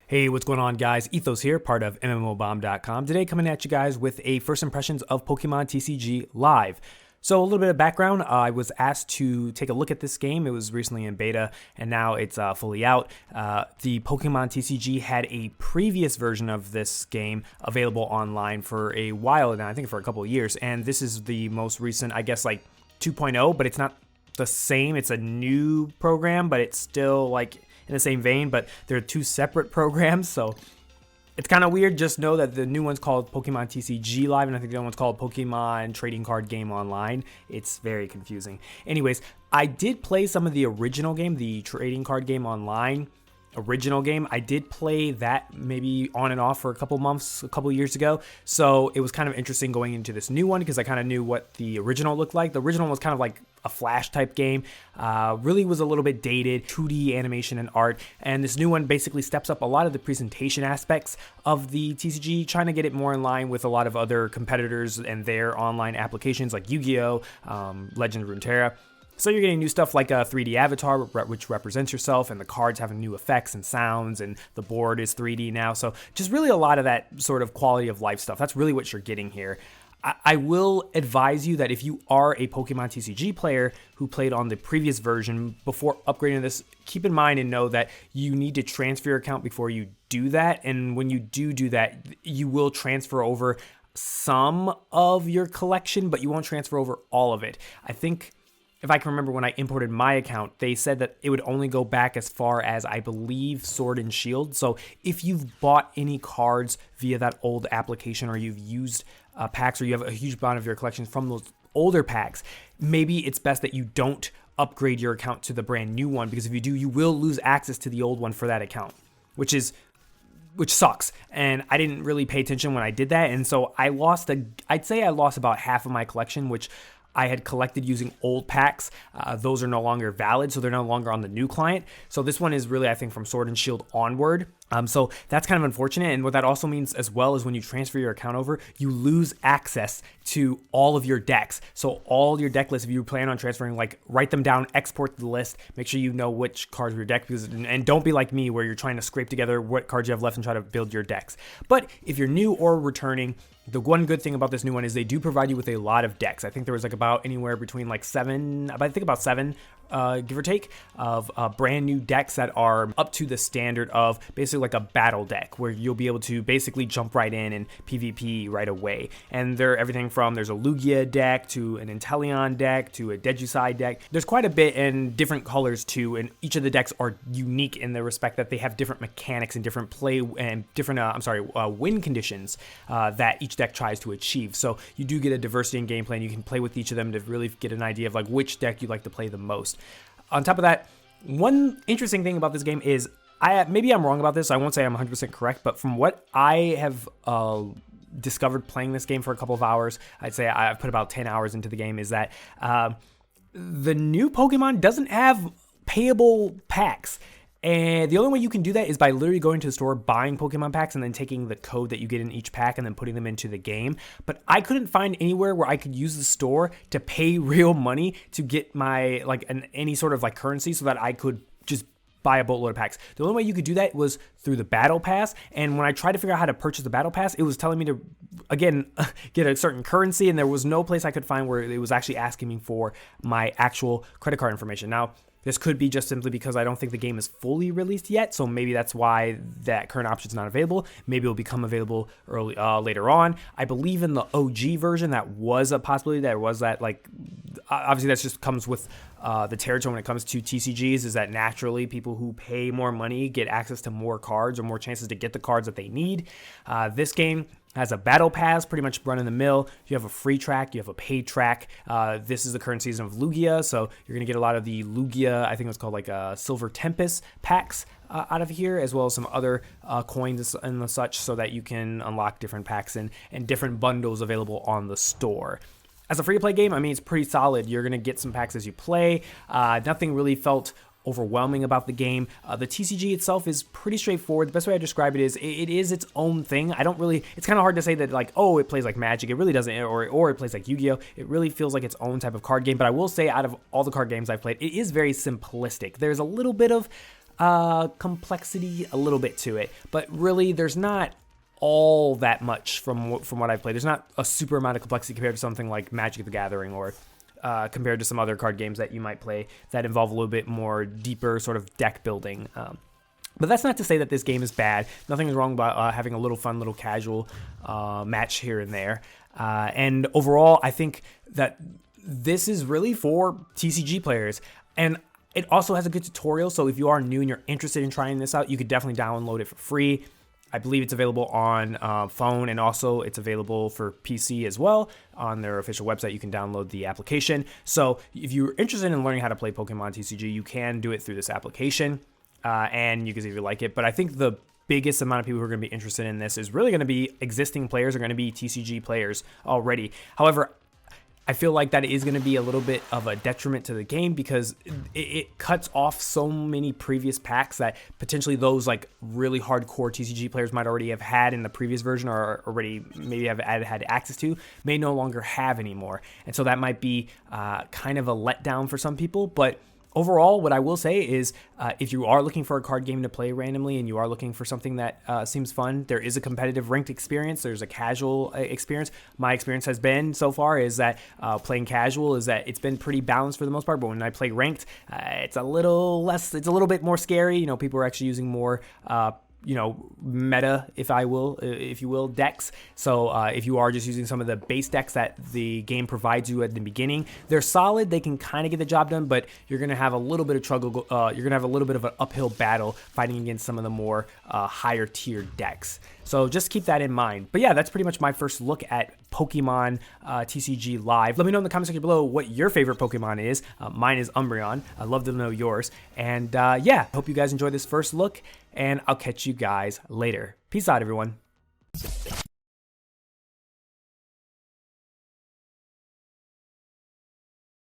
Hey, what's going on, guys? Ethos here, part of MMOBomb.com. Today, coming at you guys with a first impressions of Pokemon TCG Live. So, a little bit of background. I was asked to take a look at this game. It was recently in beta, and now it's fully out. The Pokemon TCG had a previous version of this game available online for a while now, I think for a couple of years. And this is the most recent, I guess, like 2.0, but it's not the same. It's a new program, but it's still like in the same vein, but they're two separate programs, so it's kind of weird. Just know that the new one's called Pokemon TCG Live, and I think the other one's called Pokemon Trading Card Game Online. It's very confusing. Anyways, I did play some of the original game, the Trading Card Game Online original game. I did play that maybe on and off for a couple months, a couple years ago. So it was kind of interesting going into this new one because I kind of knew what the original looked like. The original was kind of like a Flash type game, really was a little bit dated, 2D animation and art. And this new one basically steps up a lot of the presentation aspects of the TCG, trying to get it more in line with a lot of other competitors and their online applications like Yu-Gi-Oh!, Legend of Runeterra. So you're getting new stuff like a 3D avatar, which represents yourself, and the cards having new effects and sounds, and the board is 3D now. So just really a lot of that sort of quality of life stuff. That's really what you're getting here. I will advise you that if you are a Pokemon TCG player who played on the previous version before upgrading this, keep in mind and know that you need to transfer your account before you do that. And when you do that, you will transfer over some of your collection, but you won't transfer over all of it. I think, if I can remember, when I imported my account, they said that it would only go back as far as, I believe, Sword and Shield. So if you've bought any cards via that old application, or you've used packs, or you have a huge amount of your collections from those older packs, maybe it's best that you don't upgrade your account to the brand new one, because if you do, you will lose access to the old one for that account, which sucks. And I didn't really pay attention when I did that. And so I'd say I lost about half of my collection, which I had collected using old packs. Those are no longer valid, so they're no longer on the new client. So this one is really, I think, from Sword and Shield onward. So that's kind of unfortunate. And what that also means as well is when you transfer your account over, you lose access to all of your decks. So all your deck lists, if you plan on transferring, like, write them down, export the list, make sure you know which cards are your deck, and don't be like me where you're trying to scrape together what cards you have left and try to build your decks. But if you're new or returning, the one good thing about this new one is they do provide you with a lot of decks. I think there was like about anywhere between like seven, give or take, of brand new decks that are up to the standard of basically like a battle deck, where you'll be able to basically jump right in and PvP right away. And they're everything from, there's a Lugia deck to an Inteleon deck to a Dejusai deck. There's quite a bit in different colors too, and each of the decks are unique in the respect that they have different mechanics and different play and different win conditions that each deck tries to achieve. So you do get a diversity in gameplay, and you can play with each of them to really get an idea of like which deck you like to play the most. On top of that, one interesting thing about this game is, maybe I'm wrong about this, so I won't say I'm 100% correct, but from what I have discovered playing this game for a couple of hours, I'd say I've put about 10 hours into the game, is that the new Pokemon doesn't have payable packs. And the only way you can do that is by literally going to the store, buying Pokemon packs, and then taking the code that you get in each pack and then putting them into the game. But I couldn't find anywhere where I could use the store to pay real money to get my any sort of like currency so that I could just buy a boatload of packs. The only way you could do that was through the Battle Pass. And when I tried to figure out how to purchase the Battle Pass, it was telling me to, again, get a certain currency, and there was no place I could find where it was actually asking me for my actual credit card information. Now, this could be just simply because I don't think the game is fully released yet, so maybe that's why that current option is not available. Maybe it'll become available later on. I believe in the OG version that was a possibility. There was that, like, obviously that just comes with the territory when it comes to TCGs, is that naturally people who pay more money get access to more cards or more chances to get the cards that they need. This game has a battle pass, pretty much run in the mill. You have a free track, you have a paid track. This is the current season of Lugia, so you're going to get a lot of the Lugia, I think it's called like Silver Tempest packs out of here, as well as some other coins and the such, so that you can unlock different packs and different bundles available on the store. As a free-to-play game, I mean, it's pretty solid. You're going to get some packs as you play. Nothing really felt overwhelming about the game. The TCG itself is pretty straightforward. The best way I describe it is it is its own thing. It's kind of hard to say that like, oh, it plays like Magic. It really doesn't, or it plays like Yu-Gi-Oh! It really feels like its own type of card game. But I will say, out of all the card games I've played, it is very simplistic. There's a little bit of complexity a little bit to it, but really there's not all that much from what I've played. There's not a super amount of complexity compared to something like Magic the Gathering or compared to some other card games that you might play that involve a little bit more deeper sort of deck building. But that's not to say that this game is bad. Nothing is wrong about having a little fun, little casual match here and there. And overall, I think that this is really for TCG players. And it also has a good tutorial, so if you are new and you're interested in trying this out, you could definitely download it for free. I believe it's available on phone, and also it's available for PC as well. On their official website, you can download the application. So if you're interested in learning how to play Pokemon TCG, you can do it through this application, and you can see if you like it. But I think the biggest amount of people who are going to be interested in this is really going to be existing players, are going to be TCG players already. However, I feel like that is going to be a little bit of a detriment to the game because it cuts off so many previous packs that potentially those like really hardcore TCG players might already have had in the previous version or already maybe have had access to may no longer have anymore. And so that might be kind of a letdown for some people. But overall, what I will say is if you are looking for a card game to play randomly and you are looking for something that seems fun, there is a competitive ranked experience. There's a casual experience. My experience has been so far is that playing casual is that it's been pretty balanced for the most part. But when I play ranked, it's a little less, it's a little bit more scary. You know, people are actually using more meta, if you will, decks. So if you are just using some of the base decks that the game provides you at the beginning, they're solid. They can kind of get the job done, but you're going to have a little bit of struggle. You're going to have a little bit of an uphill battle fighting against some of the more higher tier decks. So just keep that in mind. But yeah, that's pretty much my first look at Pokemon TCG Live. Let me know in the comment section below what your favorite Pokemon is. Mine is Umbreon. I'd love to know yours. And yeah, hope you guys enjoyed this first look, and I'll catch you guys later. Peace out, everyone.